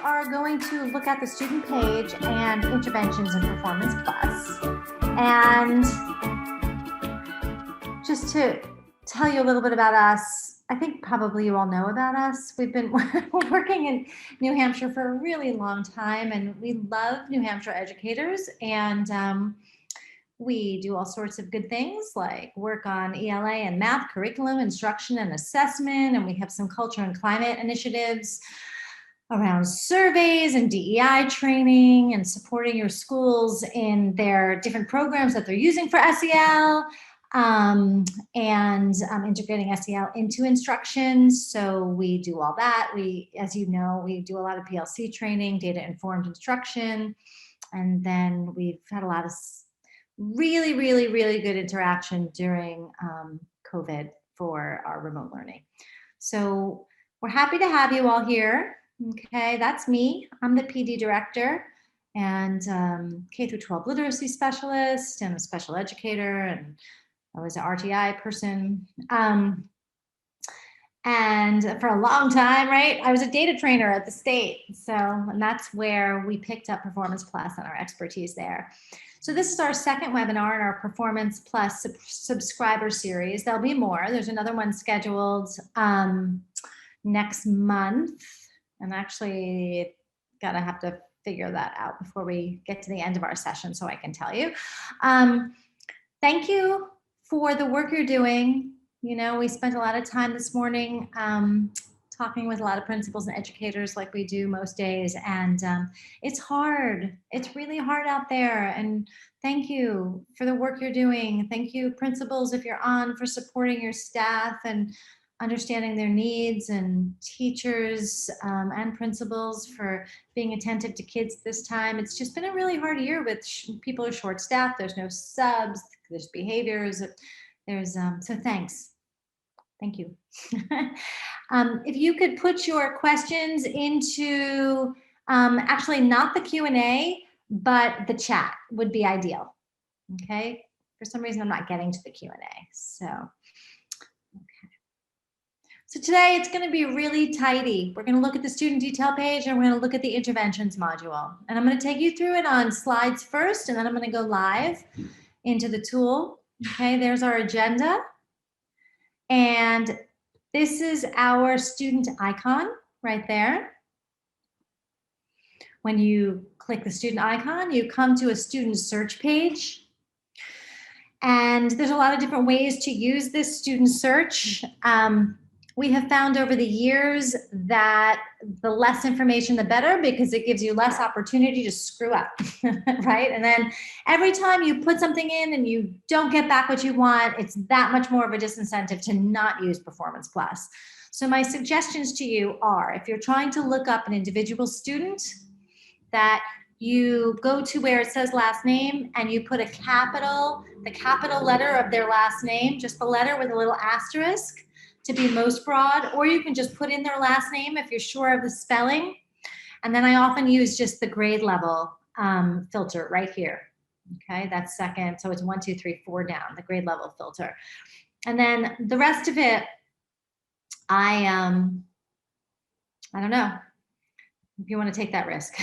are going to look at the student page and interventions in Performance Plus. And just to tell you a little bit about us, I think probably you all know about us. We've been working in New Hampshire for a really long time, and we love New Hampshire educators. And we do all sorts of good things like work on ELA and math curriculum, instruction and assessment, and we have some culture and climate initiatives around surveys and DEI training and supporting your schools in their different programs that they're using for SEL, and integrating SEL into instruction. So we do all that. We, as you know, we do a lot of PLC training, data-informed instruction, and then we've had a lot of really good interaction during COVID for our remote learning. So we're happy to have you all here. Okay, that's me. I'm the PD director and K through 12 literacy specialist and a special educator, and I was an RTI person. And for a long time, right, I was a data trainer at the state. So, and that's where we picked up Performance Plus and our expertise there. So this is our second webinar in our Performance Plus subscriber series. There'll be more. There's another one scheduled next month. And actually, have to figure that out before we get to the end of our session so I can tell you. Thank you for the work you're doing. You know, we spent a lot of time this morning talking with a lot of principals and educators like we do most days. And it's hard. It's really hard out there. And thank you for the work you're doing. Thank you, principals, if you're on, for supporting your staff and understanding their needs, and teachers and principals for being attentive to kids this time. It's just been a really hard year with people are short-staffed. There's no subs, there's behaviors, there's, so thanks. Thank you. If you could put your questions into, actually not the Q&A, but the chat would be ideal. Okay. For some reason, I'm not getting to the Q&A. So today it's going to be really tidy. We're going to look at the student detail page and we're going to look at the interventions module. And I'm going to take you through it on slides first, and then I'm going to go live into the tool. Okay, there's our agenda. And this is our student icon right there. When you click the student icon, you come to a student search page. And there's a lot of different ways to use this student search. We have found over the years that the less information, the better, because it gives you less opportunity to screw up, right? And then every time you put something in and you don't get back what you want, it's that much more of a disincentive to not use Performance Plus. So my suggestions to you are, if you're trying to look up an individual student, that you go to where it says last name and you put the capital letter of their last name, just the letter with a little asterisk, to be most broad, or you can just put in their last name if you're sure of the spelling. And then I often use just the grade level filter right here. Okay, that's second. So it's 1, 2, 3, 4 down, the grade level filter. And then the rest of it, I don't know if you want to take that risk,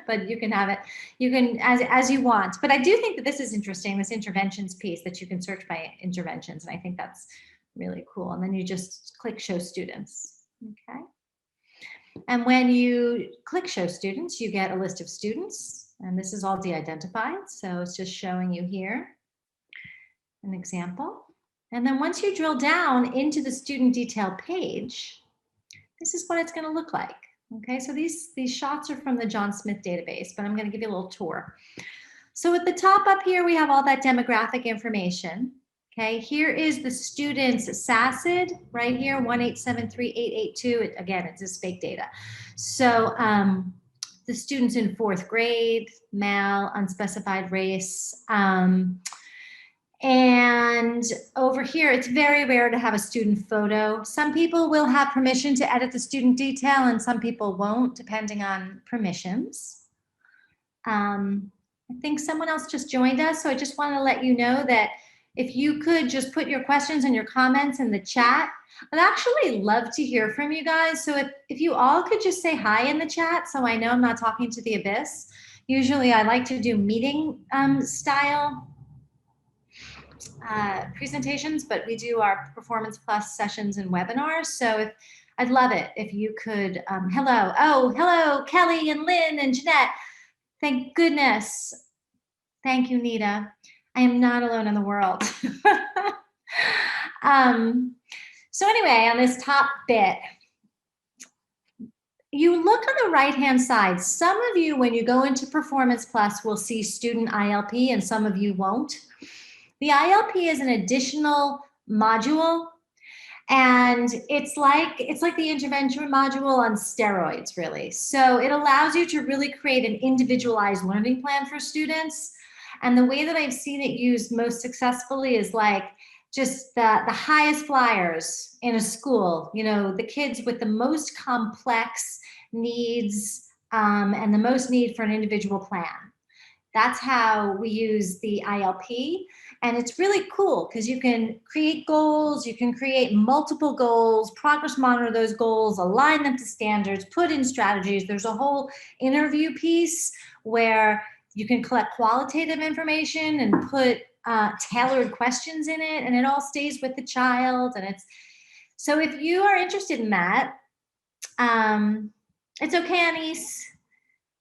but you can have it, you can as you want. But I do think that this is interesting, this interventions piece, that you can search by interventions. And I think that's really cool. And then you just click show students. Okay. And when you click show students, you get a list of students, and this is all de-identified. So it's just showing you here an example. And then once you drill down into the student detail page, this is what it's going to look like. Okay. So these shots are from the John Smith database, but I'm going to give you a little tour. So at the top up here, we have all that demographic information. Okay, here is the student's SACID right here, 1873882. Again, it's just fake data. So the student's in 4th grade, male, unspecified race. And over here, it's very rare to have a student photo. Some people will have permission to edit the student detail and some people won't, depending on permissions. I think someone else just joined us, so I just want to let you know that if you could just put your questions and your comments in the chat. I'd actually love to hear from you guys. So if you all could just say hi in the chat so I know I'm not talking to the abyss. Usually I like to do meeting style presentations, but we do our Performance Plus sessions and webinars. So I'd love it if you could, hello, Kelly and Lynn and Jeanette. Thank goodness. Thank you, Nita. I am not alone in the world. So anyway, on this top bit, you look on the right-hand side. Some of you, when you go into Performance Plus, will see student ILP, and some of you won't. The ILP is an additional module, and it's like the intervention module on steroids, really. So it allows you to really create an individualized learning plan for students. And the way that I've seen it used most successfully is like just the highest flyers in a school, you know, the kids with the most complex needs and the most need for an individual plan. That's how we use the ILP. And it's really cool because you can create goals, you can create multiple goals, progress monitor those goals, align them to standards, put in strategies. There's a whole interview piece where you can collect qualitative information and put tailored questions in it, and it all stays with the child. And so if you are interested in that, it's okay, Anise.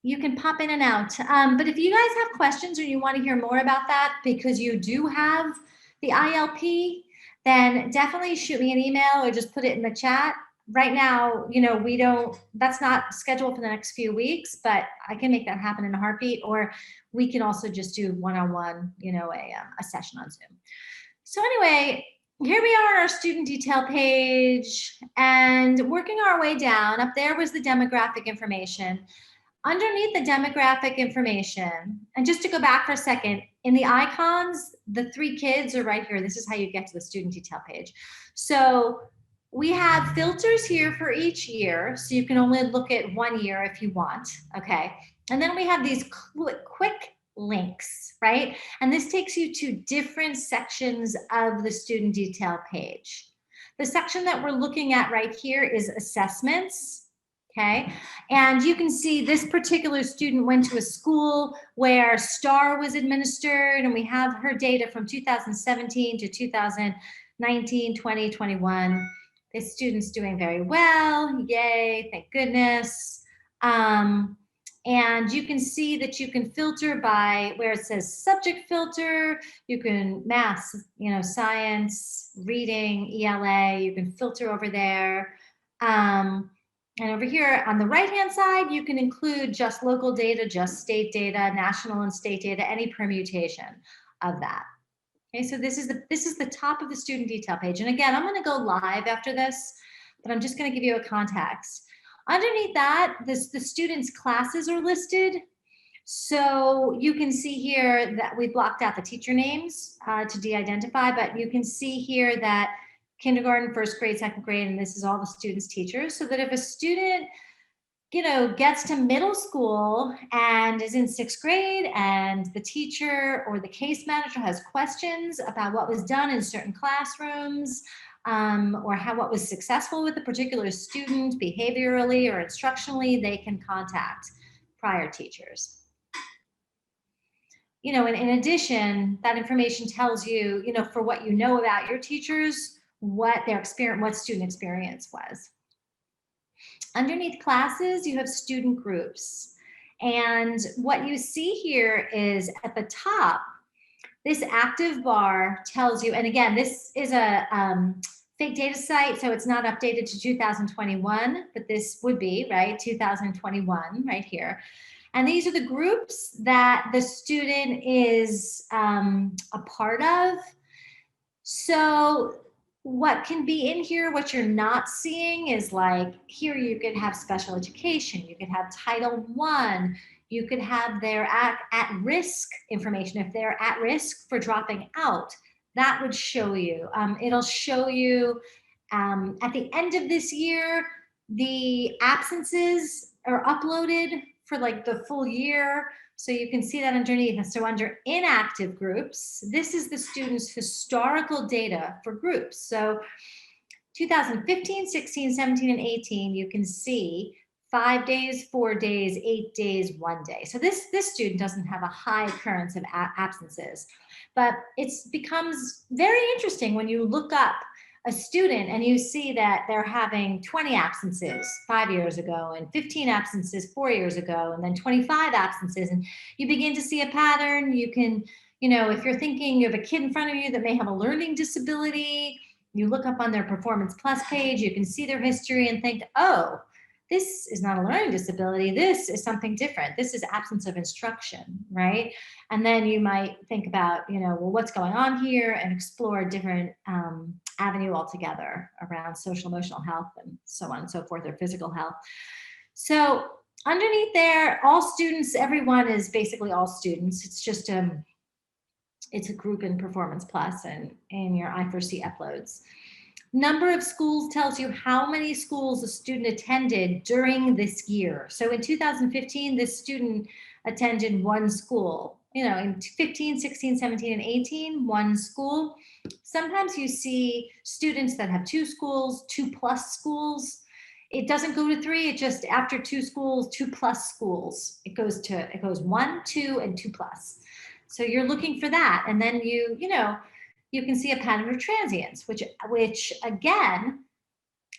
You can pop in and out. But if you guys have questions or you want to hear more about that because you do have the ILP, then definitely shoot me an email or just put it in the chat. Right now, you know, that's not scheduled for the next few weeks, but I can make that happen in a heartbeat, or we can also just do one-on-one, you know, a session on Zoom. So anyway, here we are on our student detail page, and working our way down. Up there was the demographic information. Underneath the demographic information, and just to go back for a second, in the icons, the 3 kids are right here. This is how you get to the student detail page. So we have filters here for each year, so you can only look at 1 year if you want, okay? And then we have these quick links, right? And this takes you to different sections of the student detail page. The section that we're looking at right here is assessments. Okay, and you can see this particular student went to a school where STAR was administered, and we have her data from 2017 to 2019, 20, 21. This student's doing very well. Yay, thank goodness. And you can see that you can filter by where it says subject filter. You can math, you know, science, reading, ELA. You can filter over there. And over here on the right-hand side, you can include just local data, just state data, national and state data, any permutation of that. Okay, so this is the top of the student detail page. And again, I'm going to go live after this, but I'm just going to give you a context. Underneath that, the students' classes are listed. So you can see here that we blocked out the teacher names to de-identify, but you can see here that kindergarten, first grade, second grade, and this is all the students' teachers, so that if a student, you know, gets to middle school and is in 6th grade and the teacher or the case manager has questions about what was done in certain classrooms or what was successful with a particular student behaviorally or instructionally, they can contact prior teachers. You know, and in addition, that information tells you, you know, for what you know about your teachers, what their experience, what student experience was. Underneath classes, you have student groups. And what you see here is at the top, this active bar tells you, and again, this is a fake data site, so it's not updated to 2021, but this would be, right, 2021 right here. And these are the groups that the student is a part of. So what can be in here, what you're not seeing is like, here you could have special education, you could have Title I, you could have their at-risk information. If they're at risk for dropping out, that would show you. It'll show you at the end of this year, the absences are uploaded for like the full year. So you can see that underneath. And so under inactive groups, this is the students' historical data for groups. So 2015, 16, 17, and 18, you can see 5 days, 4 days, 8 days, 1 day. So this student doesn't have a high occurrence of absences, but it becomes very interesting when you look up a student and you see that they're having 20 absences 5 years ago and 15 absences 4 years ago and then 25 absences, and you begin to see a pattern. You can, if you're thinking you have a kid in front of you that may have a learning disability, you look up on their Performance Plus page, you can see their history and think, oh, this is not a learning disability. This is something different. This is absence of instruction, right? And then you might think about, well, what's going on here, and explore a different avenue altogether around social emotional health and so on and so forth, or physical health. So underneath there, all students, everyone is basically all students. It's just it's a group in Performance Plus and in your I4C uploads. Number of schools tells you how many schools a student attended during this year. So in 2015, this student attended one school. In 15, 16, 17, and 18, one school. Sometimes you see students that have 2 schools, 2+ schools. It doesn't go to 3, it just after 2 schools, 2+ schools. It goes 1, 2, and 2+. So you're looking for that. And then you can see a pattern of transience, which again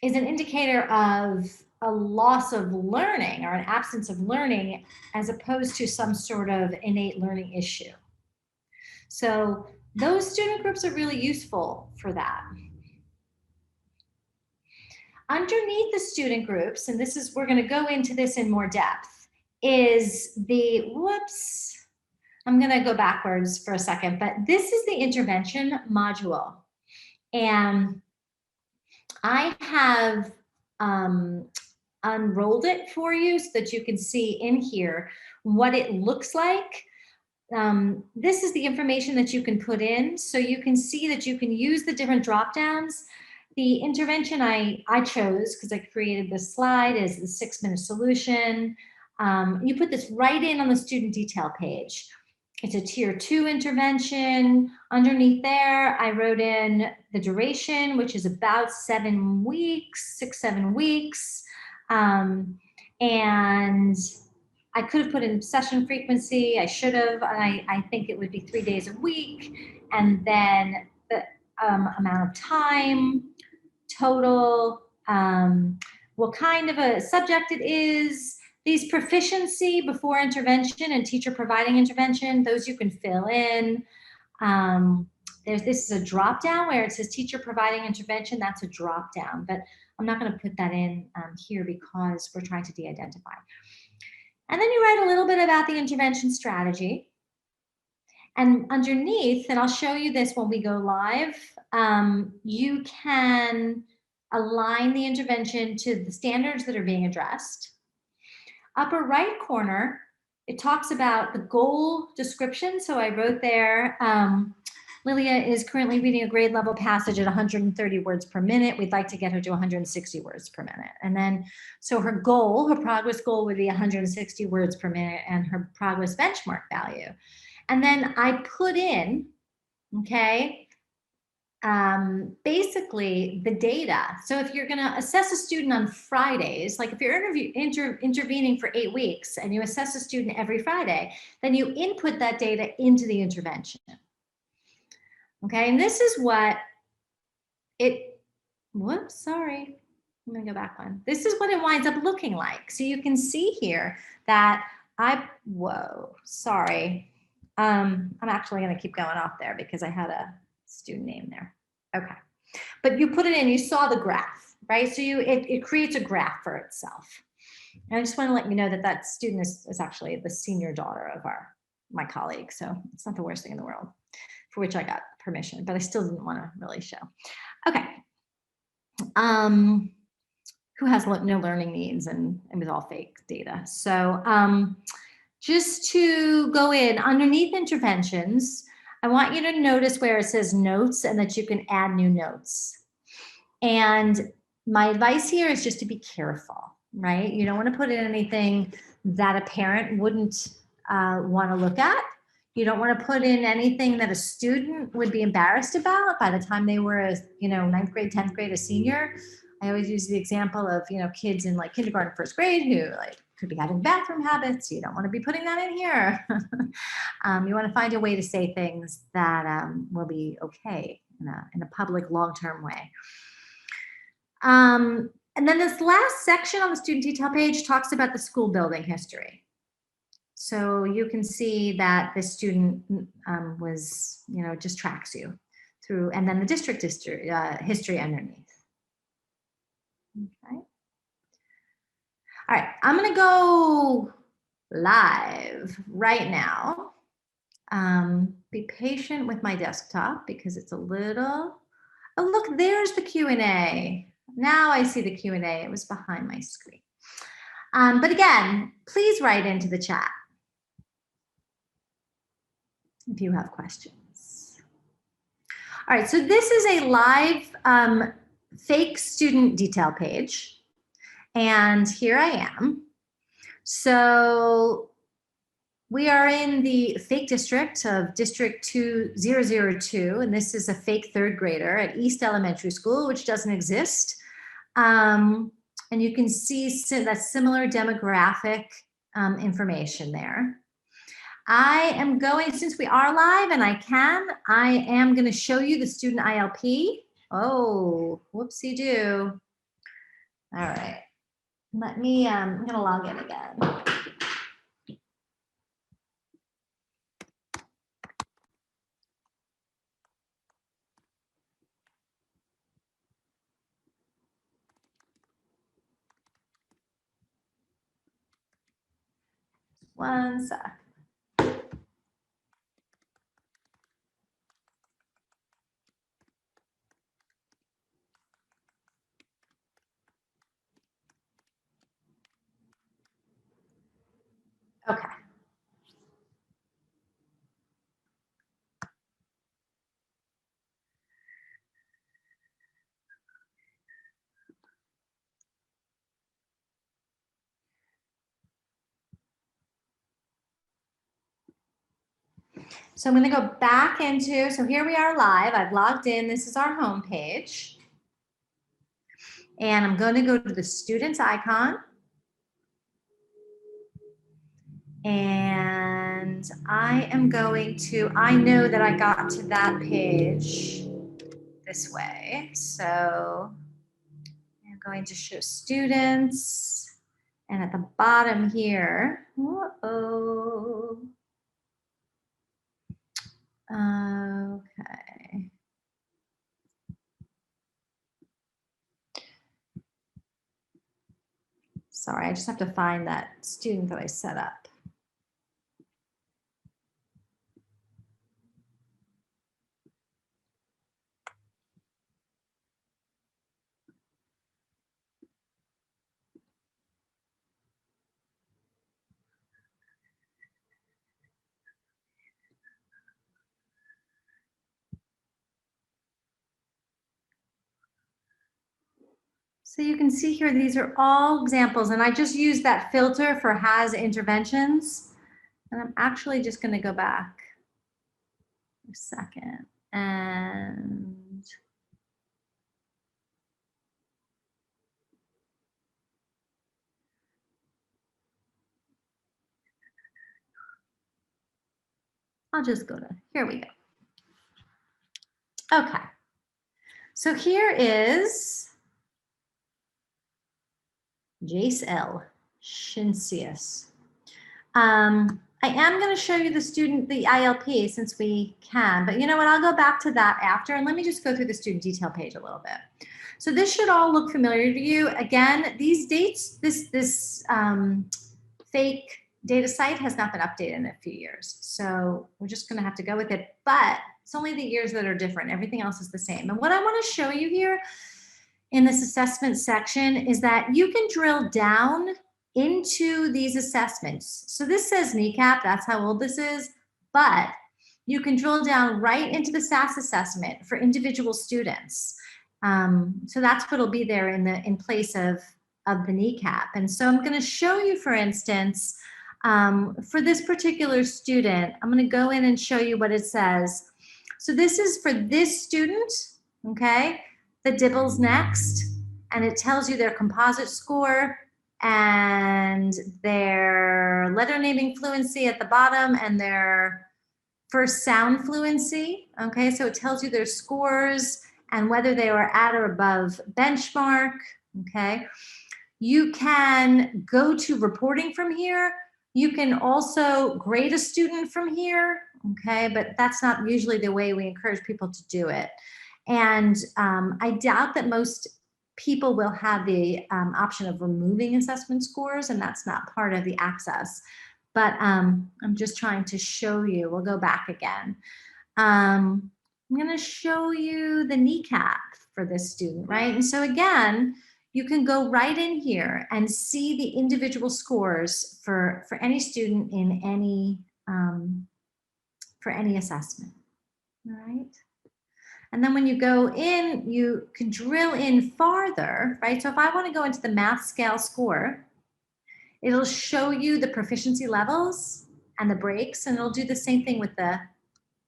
is an indicator of a loss of learning or an absence of learning, as opposed to some sort of innate learning issue. So those student groups are really useful for that. Underneath the student groups, and we're going to go into this in more depth, is I'm going to go backwards for a second, but this is the intervention module. And I have unrolled it for you so that you can see in here what it looks like. This is the information that you can put in, so you can see that you can use the different drop downs. The intervention I chose, because I created this slide, is the 6-minute solution. You put this right in on the student detail page. It's a tier 2 intervention. Underneath there, I wrote in the duration, which is about 7 weeks, 6-7 weeks. And I could have put in session frequency. I should have. I think it would be 3 days a week. And then the amount of time, total, what kind of a subject it is, these proficiency before intervention and teacher providing intervention, those you can fill in. This is a drop down where it says teacher providing intervention. That's a drop down, but I'm not going to put that in here because we're trying to de-identify. And then you write a little bit about the intervention strategy. And underneath, and I'll show you this when we go live, you can align the intervention to the standards that are being addressed. Upper right corner, it talks about the goal description. So I wrote there, Lilia is currently reading a grade level passage at 130 words per minute. We'd like to get her to 160 words per minute. And then, so her progress goal would be 160 words per minute, and her progress benchmark value. And then I put in, okay, basically the data. So if you're going to assess a student on Fridays, like if you're intervening for 8 weeks and you assess a student every Friday, then you input that data into the intervention. Okay, and this is what it, sorry. I'm going to go back one. This is what it winds up looking like. So you can see here that sorry. I'm actually going to keep going off there because I had a student name there. Okay. But you put it in, you saw the graph, right? So it creates a graph for itself. And I just want to let you know that that student is actually the senior daughter of my colleague. So it's not the worst thing in the world, for which I got permission, but I still didn't want to really show. Okay. Who has no learning needs, and it was all fake data. So just to go in underneath interventions, I want you to notice where it says notes and that you can add new notes. And my advice here is just to be careful, right? You don't want to put in anything that a parent wouldn't want to look at. You don't want to put in anything that a student would be embarrassed about by the time they were a, ninth grade, 10th grade, a senior. I always use the example of, kids in like kindergarten, first grade who like could be having bathroom habits. You don't want to be putting that in here. You want to find a way to say things that will be okay in a public long-term way. And then this last section on the student detail page talks about the school building history. So you can see that the student was, just tracks you through, and then the district history underneath. Okay. All right, I'm going to go live right now. Be patient with my desktop because it's a little, oh, look, there's the Q&A. Now I see the Q&A. It was behind my screen. But again, please write into the chat if you have questions. All right, so this is a live fake student detail page. And here I am. So we are in the fake district of District 2002, and this is a fake third grader at East Elementary School, which doesn't exist. And you can see that similar demographic information there. I am going, since we are live and I am going to show you the student ILP. Oh, whoopsie-doo. All right. Let me, I'm going to log in again. One sec. Okay. So I'm going to go back into, so here we are live. I've logged in. This is our home page. And I'm going to go to the students icon. And I am going to, I know that I got to that page this way. So I'm going to show students. And at the bottom here, uh-oh. Okay. Sorry, I just have to find that student that I set up. So you can see here, these are all examples, and I just used that filter for has interventions. And I'm actually just going to go back a second and I'll just go to, here we go. Okay. So here is Jace L. Shinsius. I am going to show you the student, the ILP, since we can, but you know what, I'll go back to that after, and let me just go through the student detail page a little bit. So this should all look familiar to you. Again, these dates, this fake data site has not been updated in a few years. So we're just going to have to go with it, but it's only the years that are different. Everything else is the same. And what I want to show you here in this assessment section is that you can drill down into these assessments. So this says kneecap, that's how old this is, but you can drill down right into the SAS assessment for individual students. So that's what'll be there in place of the kneecap. And so I'm going to show you, for instance, For this particular student, I'm going to go in and show you what it says. So this is for this student, okay? The Dibbles next, and it tells you their composite score and their letter naming fluency at the bottom and their first sound fluency, okay? So it tells you their scores and whether they were at or above benchmark, okay? You can go to reporting from here. You can also grade a student from here, okay? But that's not usually the way we encourage people to do it. And I doubt that most people will have the option of removing assessment scores, and that's not part of the access. But I'm just trying to show you. We'll go back again. I'm going to show you the kneecap for this student, right? And so again, you can go right in here and see the individual scores for any student in any for any assessment. All right. And then when you go in, you can drill in farther, right? So if I want to go into the math scale score, it'll show you the proficiency levels and the breaks, and it'll do the same thing with the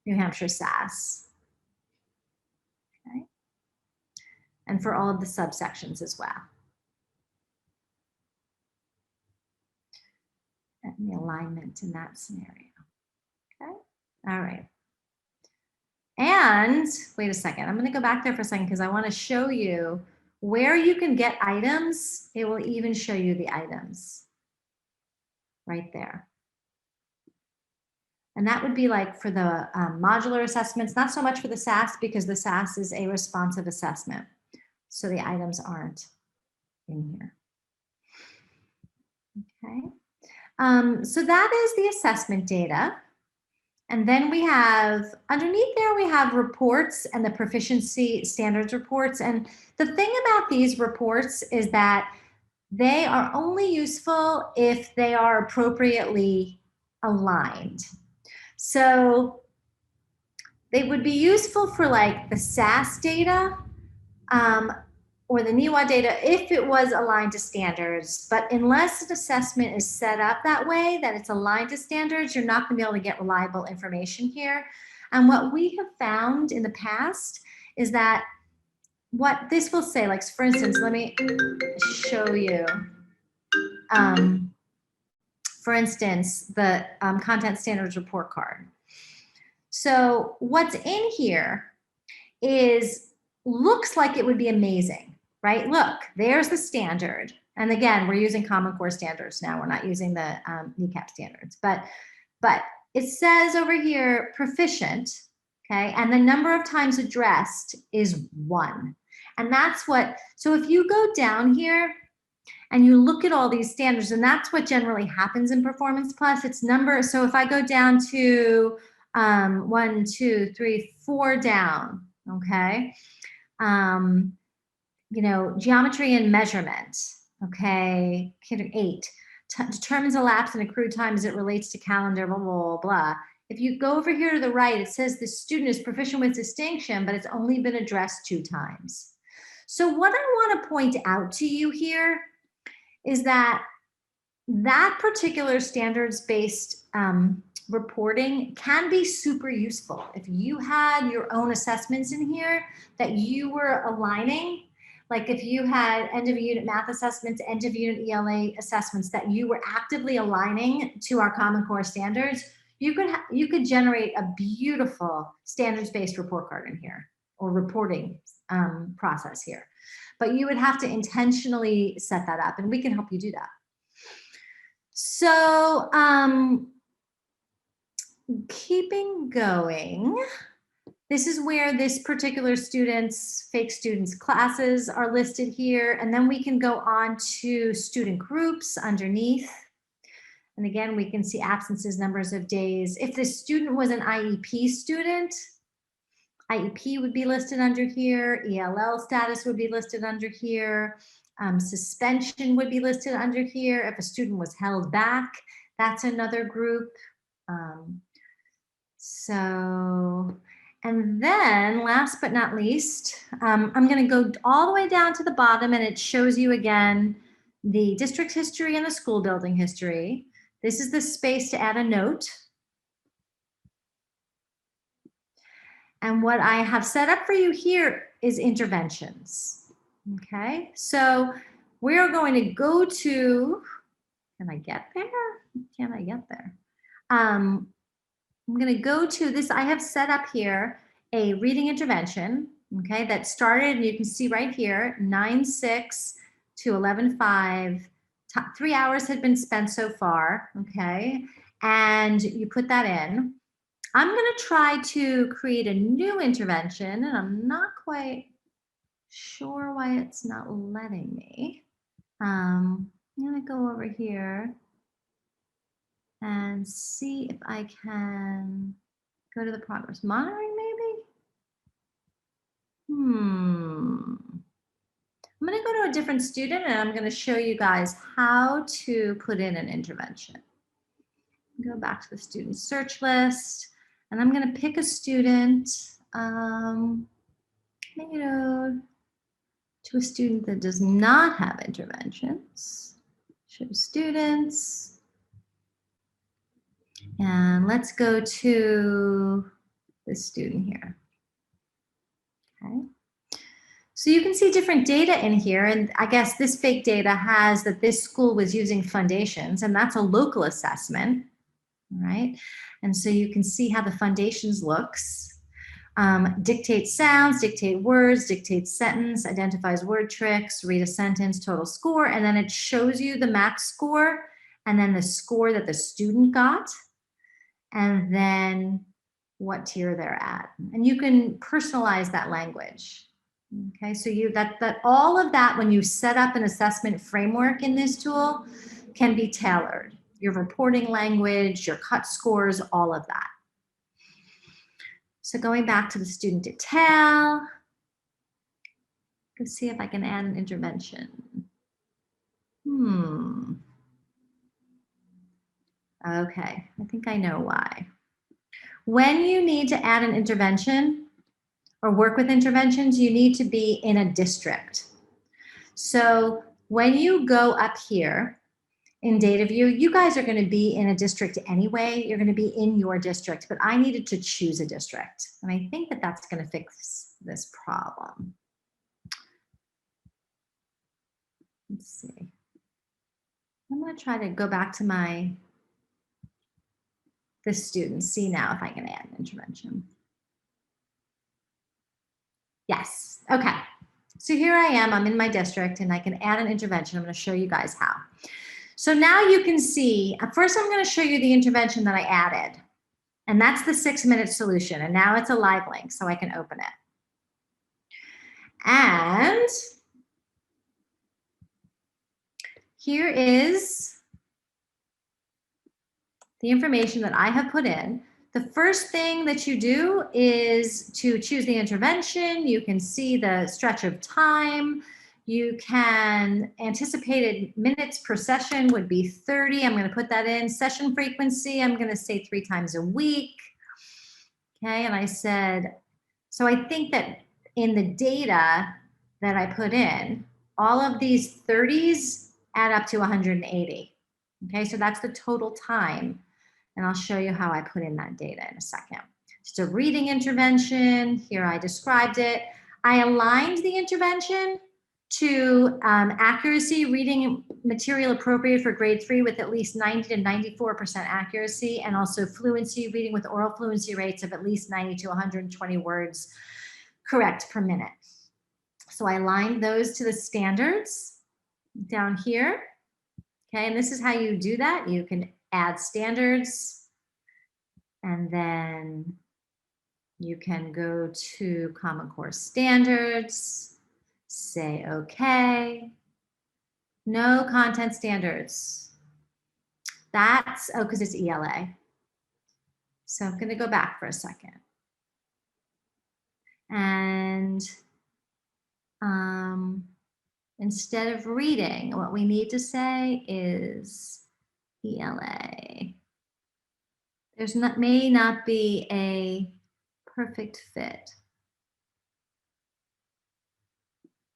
New Hampshire SAS. Okay. And for all of the subsections as well. And the alignment in that scenario. Okay. All right. And wait a second, I'm going to go back there for a second because I want to show you where you can get items. It will even show you the items right there. And that would be like for the modular assessments, not so much for the SAS because the SAS is a responsive assessment. So the items aren't in here. Okay. So that is the assessment data. And then we have, underneath there, we have reports and the proficiency standards reports. And the thing about these reports is that they are only useful if they are appropriately aligned. So they would be useful for like the SAS data or the NEWA data if it was aligned to standards. But unless an assessment is set up that way, that it's aligned to standards, you're not going to be able to get reliable information here. And what we have found in the past is that what this will say, like for instance, let me show you. For instance, the content standards report card. So what's in here is, looks like it would be amazing, right? Look, there's the standard. And again, we're using Common Core standards now. We're not using the NECAP standards, but it says over here, proficient, okay? And the number of times addressed is 1. And that's what, so if you go down here and you look at all these standards, and that's what generally happens in Performance Plus, it's number, so if I go down to 1, 2, 3, 4 down, okay? You know, geometry and measurement, okay, 8. Determines elapsed and accrued time as it relates to calendar, blah, blah, blah, blah. If you go over here to the right, it says the student is proficient with distinction, but it's only been addressed 2 times. So what I want to point out to you here is that that particular standards-based reporting can be super useful. If you had your own assessments in here that you were aligning, like if you had end of unit math assessments, end of unit ELA assessments that you were actively aligning to our Common Core standards, you could generate a beautiful standards-based report card in here, or reporting process here. But you would have to intentionally set that up, and we can help you do that. So keeping going, this is where this particular student's, fake students' classes are listed here. And then we can go on to student groups underneath. And again, we can see absences, numbers of days. If the student was an IEP student, IEP would be listed under here. ELL status would be listed under here. Suspension would be listed under here. If a student was held back, that's another group. And then last but not least, I'm going to go all the way down to the bottom, and it shows you again the district history and the school building history. This is the space to add a note. And what I have set up for you here is interventions. Okay, so we're going to go to, can I get there? Can I get there? I'm going to go to this. I have set up here a reading intervention, okay, that started, you can see right here, 9/6 to 11/5. 3 hours had been spent so far, okay, and you put that in. I'm going to try to create a new intervention, and I'm not quite sure why it's not letting me. I'm going to go over here and see if I can go to the progress monitoring, maybe. I'm going to go to a different student, and I'm going to show you guys how to put in an intervention. Go back to the student search list, and I'm going to pick a student, to a student that does not have interventions. Show students. And let's go to this student here. Okay. So you can see different data in here, and I guess this fake data has that this school was using Foundations, and that's a local assessment, right? And so you can see how the Foundations looks. Dictate sounds, dictate words, dictate sentence, identifies word tricks, read a sentence, total score, and then it shows you the max score, and then the score that the student got, and then what tier they're at. And you can personalize that language. Okay, so that all of that, when you set up an assessment framework in this tool, can be tailored. Your reporting language, your cut scores, all of that. So going back to the student detail, let's see if I can add an intervention. Okay, I think I know why. When you need to add an intervention or work with interventions, you need to be in a district. So when you go up here in data view, you guys are going to be in a district anyway. You're going to be in your district, but I needed to choose a district. And I think that that's going to fix this problem. Let's see. I'm going to try to go back to this student, see now if I can add an intervention. Yes, okay. So here I am, I'm in my district, and I can add an intervention. I'm going to show you guys how. So now you can see, first I'm going to show you the intervention that I added, and that's the 6-minute solution, and now it's a live link, so I can open it. And here is the information that I have put in. The first thing that you do is to choose the intervention. You can see the stretch of time. You can, anticipated minutes per session would be 30. I'm going to put that in. Session frequency, I'm going to say 3 times a week. Okay, and I said, so I think that in the data that I put in, all of these 30s add up to 180. Okay, so that's the total time. And I'll show you how I put in that data in a second. Just a reading intervention. Here I described it. I aligned the intervention to accuracy, reading material appropriate for grade 3 with at least 90 to 94% accuracy, and also fluency, reading with oral fluency rates of at least 90 to 120 words correct per minute. So I aligned those to the standards down here. Okay, and this is how you do that. You can add standards, and then you can go to Common Core Standards, say okay, no content standards. That's, oh, because it's ELA. So I'm going to go back for a second. And instead of reading, what we need to say is ELA. There's may not be a perfect fit.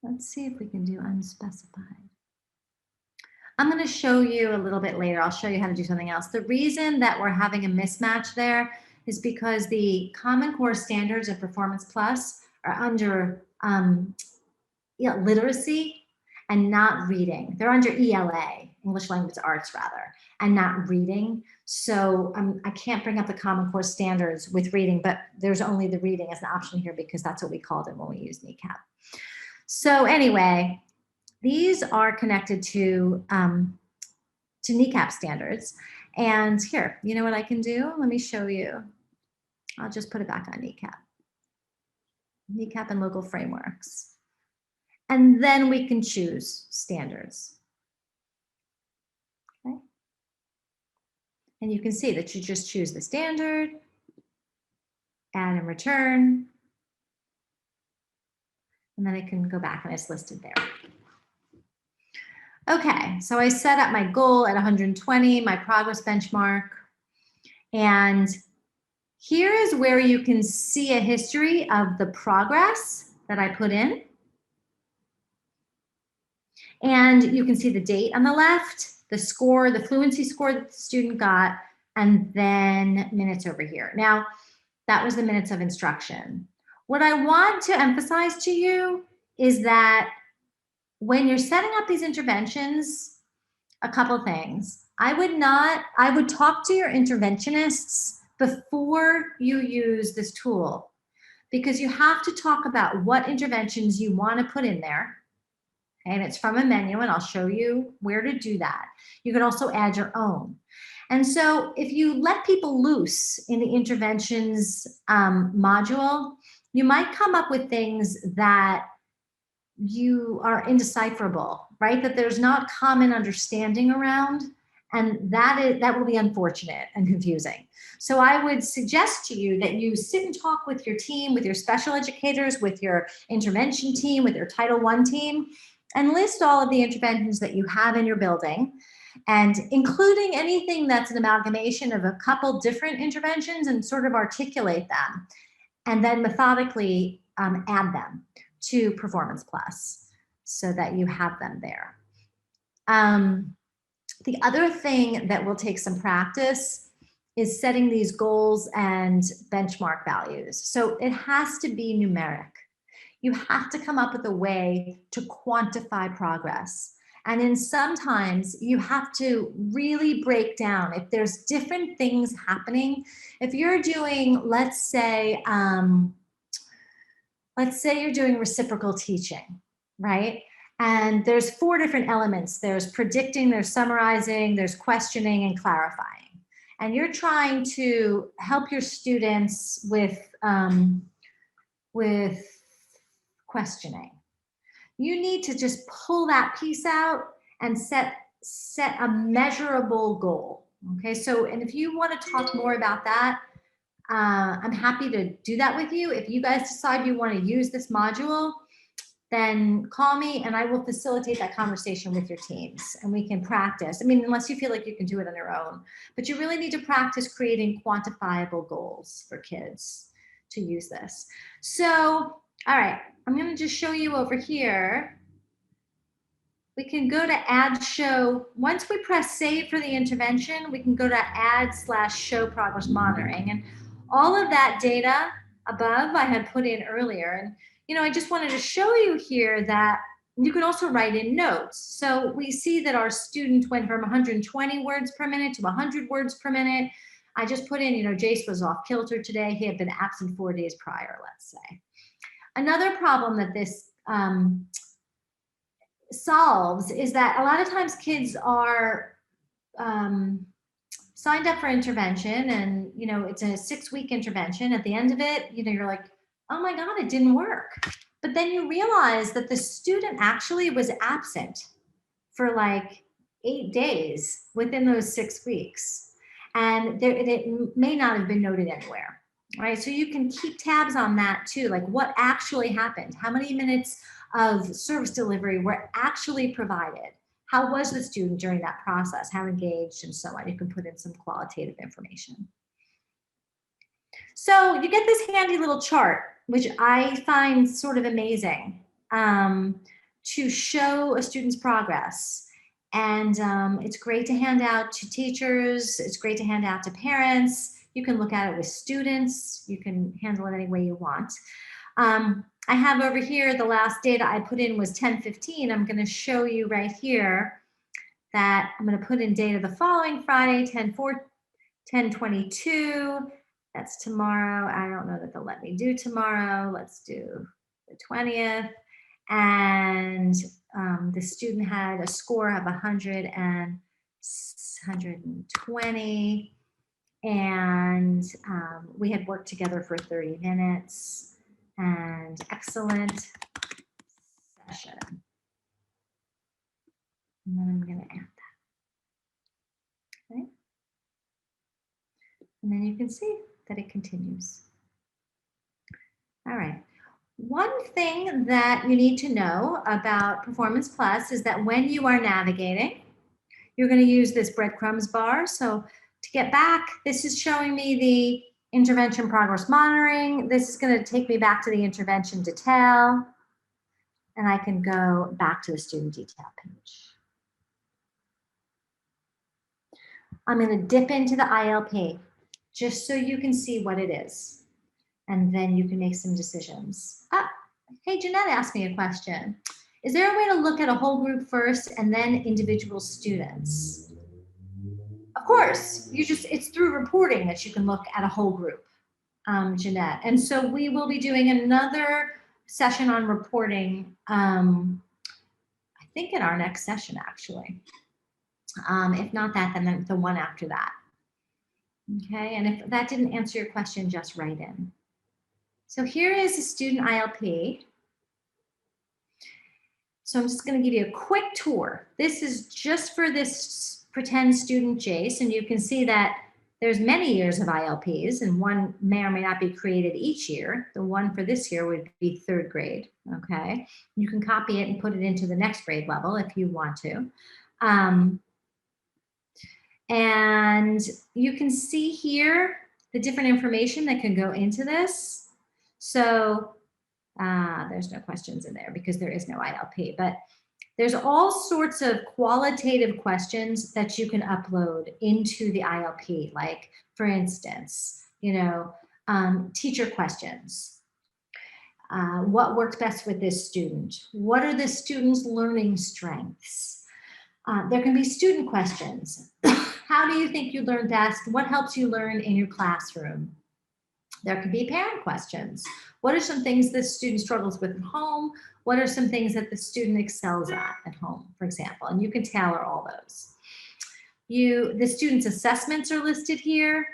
Let's see if we can do unspecified. I'm going to show you a little bit later. I'll show you how to do something else. The reason that we're having a mismatch there is because the Common Core standards of Performance Plus are under literacy and not reading. They're under ELA, English Language Arts rather, and not reading. So I can't bring up the Common Core standards with reading, but there's only the reading as an option here because that's what we called it when we used NECAP. So anyway, these are connected to NECAP standards. And here, you know what I can do? Let me show you. I'll just put it back on NECAP. NECAP and local frameworks. And then we can choose standards. Okay. And you can see that you just choose the standard, add and return, and then I can go back and it's listed there. Okay, so I set up my goal at 120, my progress benchmark, and here is where you can see a history of the progress that I put in. And you can see the date on the left, the score, the fluency score that the student got, and then minutes over here. Now, that was the minutes of instruction. What I want to emphasize to you is that when you're setting up these interventions, a couple things. I would talk to your interventionists before you use this tool, because you have to talk about what interventions you want to put in there. And it's from a menu, and I'll show you where to do that. You can also add your own. And so if you let people loose in the interventions module, you might come up with things that you are indecipherable, right? That there's not common understanding around, and that will be unfortunate and confusing. So I would suggest to you that you sit and talk with your team, with your special educators, with your intervention team, with your Title I team, and list all of the interventions that you have in your building, and including anything that's an amalgamation of a couple different interventions, and sort of articulate them, and then methodically add them to Performance Plus so that you have them there. The other thing that will take some practice is setting these goals and benchmark values. So it has to be numeric. You have to come up with a way to quantify progress. And then sometimes you have to really break down if there's different things happening. If you're doing, let's say you're doing reciprocal teaching, right? And there's 4 different elements. There's predicting, there's summarizing, there's questioning, and clarifying. And you're trying to help your students with questioning. You need to just pull that piece out and set a measurable goal. Okay, so, and if you want to talk more about that, I'm happy to do that with you. If you guys decide you want to use this module, then call me and I will facilitate that conversation with your teams and we can practice. I mean, unless you feel like you can do it on your own, but you really need to practice creating quantifiable goals for kids to use this. So, all right, I'm going to just show you over here. We can go to add show. Once we press save for the intervention, we can go to add/show progress monitoring. And all of that data above I had put in earlier. And, you know, I just wanted to show you here that you can also write in notes. So we see that our student went from 120 words per minute to 100 words per minute. I just put in, you know, Jace was off kilter today. He had been absent 4 days prior, let's say. Another problem that this solves is that a lot of times kids are signed up for intervention and, you know, it's a 6-week intervention. At the end of it, you know, you're like, oh my God, it didn't work. But then you realize that the student actually was absent for like 8 days within those 6 weeks. And it may not have been noted anywhere, right? So you can keep tabs on that too, like what actually happened, how many minutes of service delivery were actually provided, how was the student during that process, how engaged, and so on. You can put in some qualitative information. So you get this handy little chart, which I find sort of amazing, to show a student's progress. And it's great to hand out to teachers. It's great to hand out to parents. You can look at it with students. You can handle it any way you want. I have over here, the last data I put in was 10:15. I'm going to show you right here that I'm going to put in data the following Friday, 10:22. That's tomorrow. I don't know that they'll let me do tomorrow. Let's do the 20th. And the student had a score of 120. And we had worked together for 30 minutes. And excellent session. And then I'm going to add that. Okay. And then you can see that it continues. All right. One thing that you need to know about Performance Plus is that when you are navigating, you're going to use this breadcrumbs bar. So to get back, this is showing me the intervention progress monitoring. This is going to take me back to the intervention detail. And I can go back to the student detail page. I'm going to dip into the ILP just so you can see what it is. And then you can make some decisions. Hey, Jeanette asked me a question. Is there a way to look at a whole group first and then individual students? Of course, it's through reporting that you can look at a whole group, Jeanette. And so we will be doing another session on reporting, I think in our next session, actually. If not that, then the one after that. Okay, and if that didn't answer your question, just write in. So here is a student ILP. So I'm just going to give you a quick tour. This is just for this pretend student Jace, and you can see that there's many years of ILPs, and one may or may not be created each year. The one for this year would be 3rd grade, okay? You can copy it and put it into the next grade level if you want to. And you can see here the different information that can go into this. So there's no questions in there because there is no ILP, but there's all sorts of qualitative questions that you can upload into the ILP. Like, for instance, teacher questions. What worked best with this student? What are the student's learning strengths? There can be student questions. How do you think you learn best? What helps you learn in your classroom? There could be parent questions. What are some things the student struggles with at home? What are some things that the student excels at home, for example? And you can tailor all those. The student's assessments are listed here.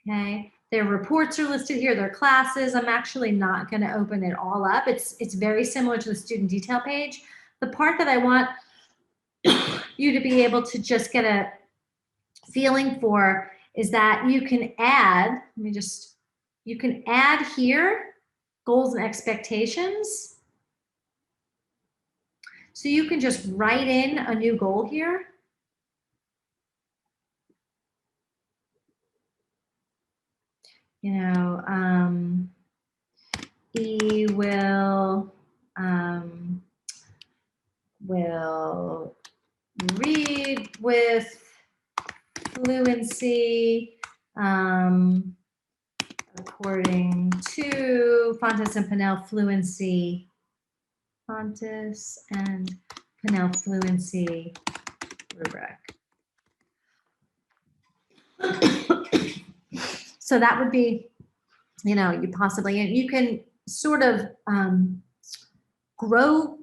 Okay, their reports are listed here, their classes. I'm actually not going to open it all up. It's very similar to the student detail page. The part that I want you to be able to just get a feeling for is that you can add, you can add here goals and expectations. So you can just write in a new goal here. E will read with fluency according to Fontes and Pinnell fluency. Fontes and Pinnell fluency rubric. So that would be, you can sort of grow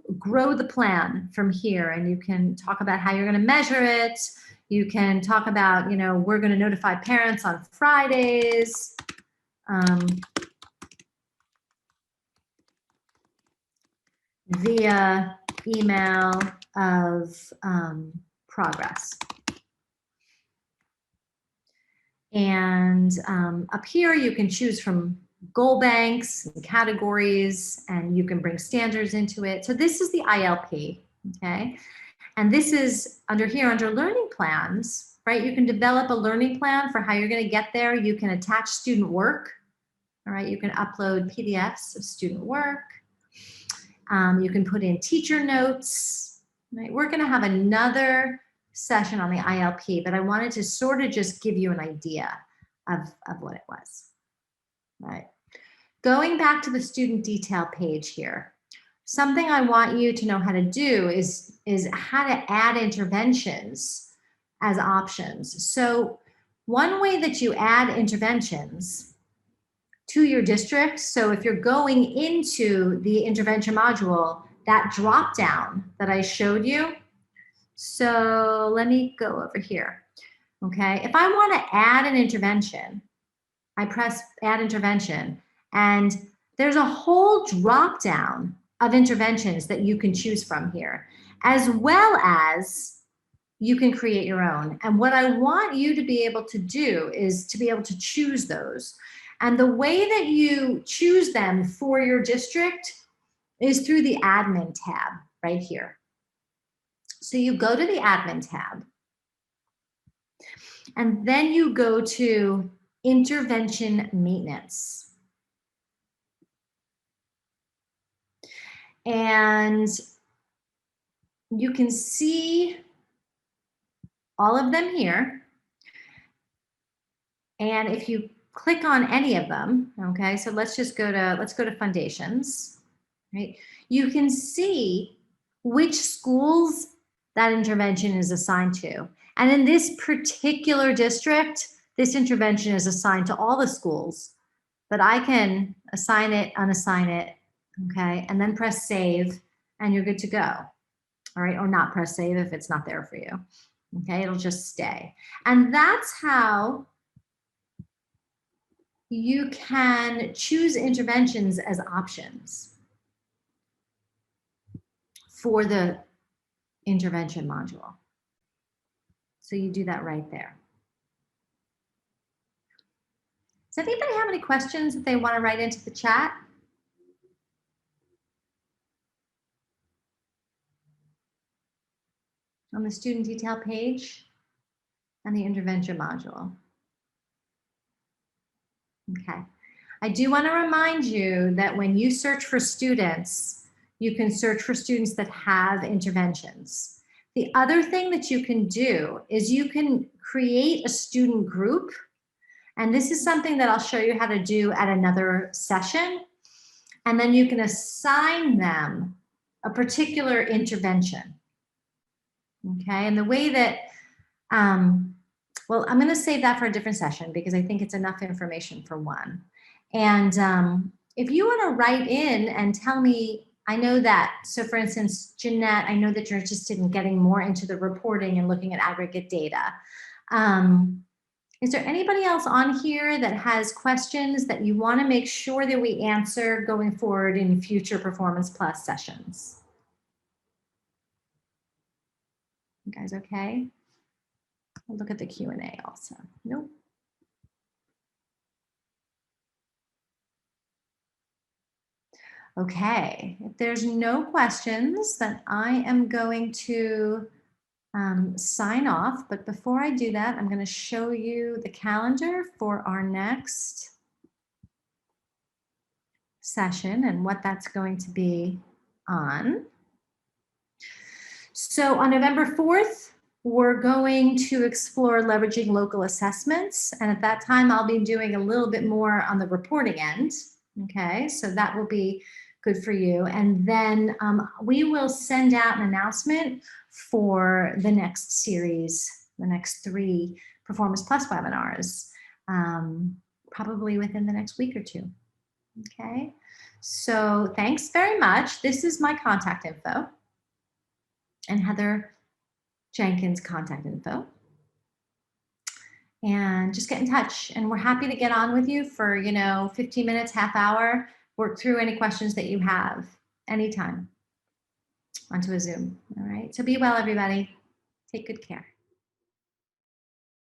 the plan from here, and you can talk about how you're going to measure it. You can talk about, we're going to notify parents on Fridays. Via email of progress. And up here, you can choose from goal banks and categories, and you can bring standards into it. So this is the ILP, okay? And this is under learning plans, right? You can develop a learning plan for how you're going to get there. You can attach student work, all right? You can upload PDFs of student work. You can put in teacher notes, Right? We're going to have another session on the ILP, but I wanted to sort of just give you an idea of what it was. Right. Going back to the student detail page here, something I want you to know how to do is how to add interventions as options. So one way that you add interventions to your district, so if you're going into the intervention module, that drop down that I showed you, so let me go over here. Okay, if I want to add an intervention, I press add intervention, and there's a whole drop down of interventions that you can choose from here, as well as you can create your own. And what I want you to be able to do is to be able to choose those. And the way that you choose them for your district is through the admin tab right here. So you go to the admin tab, and then you go to intervention maintenance. And you can see all of them here. And if you click on any of them, okay, so let's go to foundations, right? You can see which schools that intervention is assigned to. And in this particular district, this intervention is assigned to all the schools, but I can assign it, unassign it, okay, and then press save, and you're good to go. All right, or not press save if it's not there for you. Okay, it'll just stay. And that's how you can choose interventions as options for the intervention module. So you do that right there. Does anybody have any questions that they want to write into the chat? On the student detail page and the intervention module. Okay. I do want to remind you that when you search for students, you can search for students that have interventions. The other thing that you can do is you can create a student group. And this is something that I'll show you how to do at another session. And then you can assign them a particular intervention. Okay, and the way that, well, I'm going to save that for a different session because I think it's enough information for one. And if you want to write in and tell me, I know that, so for instance, Jeanette, I know that you're interested in getting more into the reporting and looking at aggregate data. Is there anybody else on here that has questions that you want to make sure that we answer going forward in future Performance Plus sessions? You guys okay? I'll look at the Q&A also. Nope. Okay, if there's no questions, then I am going to sign off. But before I do that, I'm going to show you the calendar for our next session and what that's going to be on. So on November 4th, we're going to explore leveraging local assessments. And at that time, I'll be doing a little bit more on the reporting end. Okay, so that will be good for you. And then we will send out an announcement for the next series, the next 3 Performance Plus webinars, probably within the next week or 2. Okay, so thanks very much. This is my contact info and Heather Jenkins' contact info. And just get in touch. And we're happy to get on with you for, 15 minutes, half hour, work through any questions that you have anytime onto a Zoom. All right. So be well, everybody. Take good care.